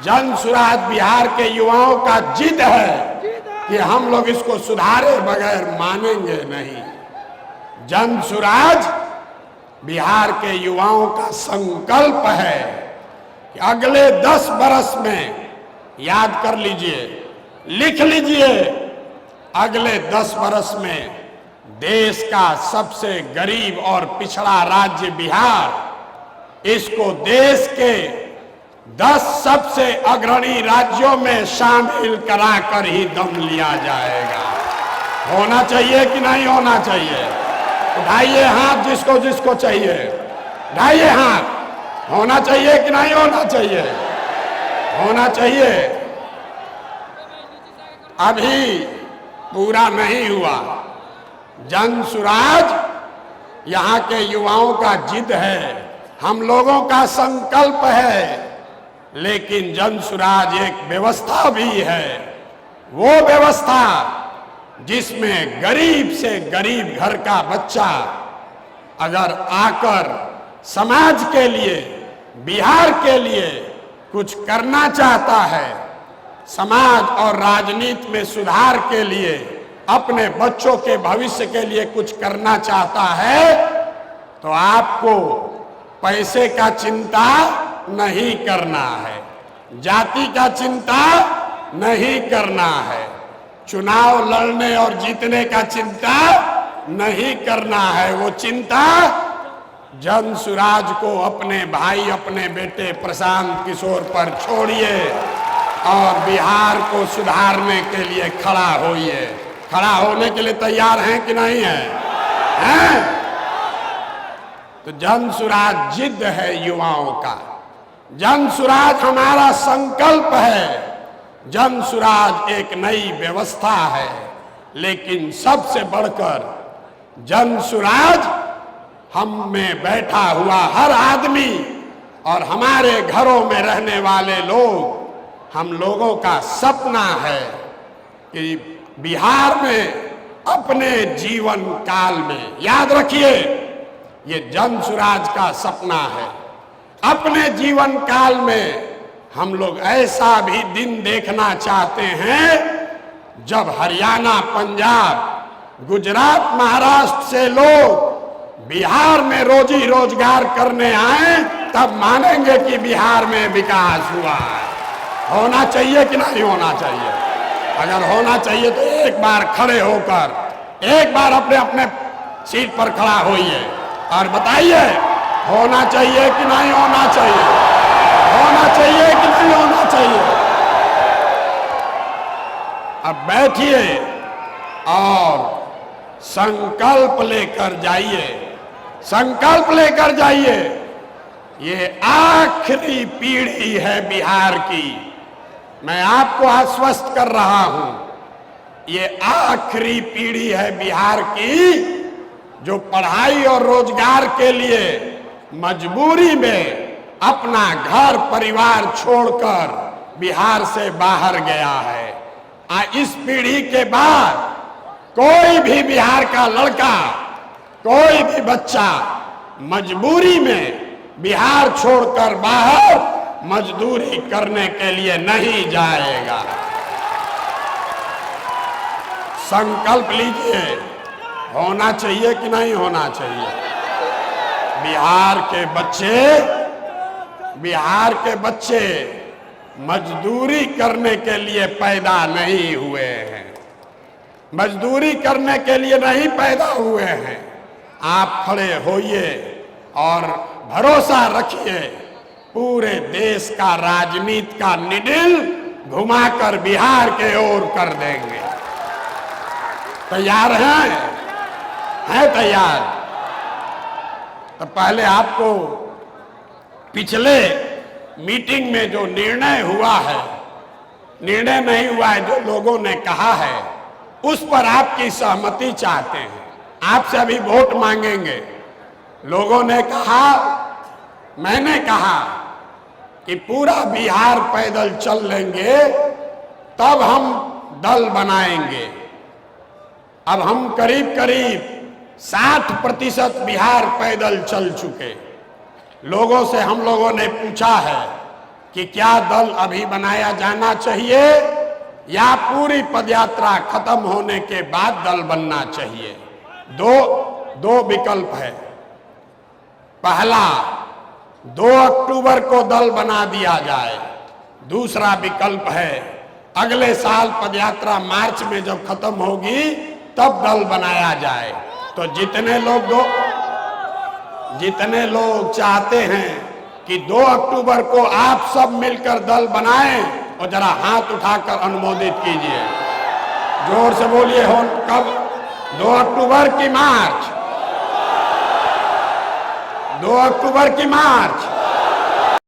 जन सुराज बिहार के युवाओं का जिद है कि हम लोग इसको सुधारे बगैर मानेंगे नहीं। जन सुराज बिहार के युवाओं का संकल्प है कि अगले 10 बरस में, याद कर लीजिए, लिख लीजिए, अगले 10 बरस में देश का सबसे गरीब और पिछड़ा राज्य बिहार, इसको देश के 10 सबसे अग्रणी राज्यों में शामिल कराकर ही दम लिया जाएगा। होना चाहिए कि नहीं होना चाहिए? उठाइए हाथ जिसको जिसको चाहिए, उठाइए हाथ। होना चाहिए कि नहीं होना चाहिए? होना चाहिए। अभी पूरा नहीं हुआ। जन सुराज यहाँ के युवाओं का जिद है, हम लोगों का संकल्प है, लेकिन जन सुराज एक व्यवस्था भी है। वो व्यवस्था जिसमें गरीब से गरीब घर का बच्चा अगर आकर समाज के लिए, बिहार के लिए कुछ करना चाहता है, समाज और राजनीति में सुधार के लिए, अपने बच्चों के भविष्य के लिए कुछ करना चाहता है, तो आपको पैसे का चिंता नहीं करना है, जाति का चिंता नहीं करना है, चुनाव लड़ने और जीतने का चिंता नहीं करना है। वो चिंता जन सुराज को, अपने भाई, अपने बेटे प्रशांत किशोर पर छोड़िए और बिहार को सुधारने के लिए खड़ा होइए। खड़ा होने के लिए तैयार हैं कि नहीं हैं? तो जन सुराज जिद है युवाओं का, जन सुराज हमारा संकल्प है, जन सुराज एक नई व्यवस्था है, लेकिन सबसे बढ़कर जन सुराज हम में बैठा हुआ हर आदमी और हमारे घरों में रहने वाले लोग, हम लोगों का सपना है कि बिहार में अपने जीवन काल में, याद रखिए ये जन सुराज का सपना है, अपने जीवन काल में हम लोग ऐसा भी दिन देखना चाहते हैं जब हरियाणा, पंजाब, गुजरात, महाराष्ट्र से लोग बिहार में रोजी रोजगार करने आए, तब मानेंगे कि बिहार में विकास हुआ है। होना चाहिए कि नहीं होना चाहिए? अगर होना चाहिए तो एक बार खड़े होकर, एक बार अपने अपने सीट पर खड़ा होइए और बताइए होना चाहिए कि नहीं होना चाहिए? होना चाहिए कि नहीं होना चाहिए? अब बैठिए और संकल्प लेकर जाइए, संकल्प लेकर जाइए। ये आखिरी पीढ़ी है बिहार की, मैं आपको आश्वस्त कर रहा हूं, ये आखिरी पीढ़ी है बिहार की जो पढ़ाई और रोजगार के लिए मजबूरी में अपना घर परिवार छोड़कर बिहार से बाहर गया है। इस पीढ़ी के बाद कोई भी बिहार का लड़का, कोई भी बच्चा मजबूरी में बिहार छोड़कर बाहर मजदूरी करने के लिए नहीं जाएगा। संकल्प लीजिए, होना चाहिए कि नहीं होना चाहिए? बिहार के बच्चे मजदूरी करने के लिए पैदा नहीं हुए हैं, मजदूरी करने के लिए नहीं पैदा हुए हैं। आप खड़े होइए और भरोसा रखिए, पूरे देश का राजनीति का निडिल घुमाकर बिहार के ओर कर देंगे। तैयार हैं? हैं तैयार? तो पहले आपको पिछले मीटिंग में जो निर्णय हुआ है, निर्णय नहीं हुआ है, जो लोगों ने कहा है, उस पर आपकी सहमति चाहते हैं। आपसे अभी वोट मांगेंगे। लोगों ने कहा, मैंने कहा कि पूरा बिहार पैदल चल लेंगे तब हम दल बनाएंगे। अब हम करीब करीब 60% बिहार पैदल चल चुके। लोगों से हम लोगों ने पूछा है कि क्या दल अभी बनाया जाना चाहिए या पूरी पदयात्रा खत्म होने के बाद दल बनना चाहिए। दो विकल्प है। पहला, 2 अक्टूबर को दल बना दिया जाए। दूसरा विकल्प है अगले साल पदयात्रा मार्च में जब खत्म होगी तब दल बनाया जाए। तो जितने लोग चाहते हैं कि 2 अक्टूबर को आप सब मिलकर दल बनाएं, और जरा हाथ उठाकर अनुमोदित कीजिए। जोर से बोलिए। हो कब? 2 अक्टूबर की मार्च, 2 अक्टूबर की मार्च।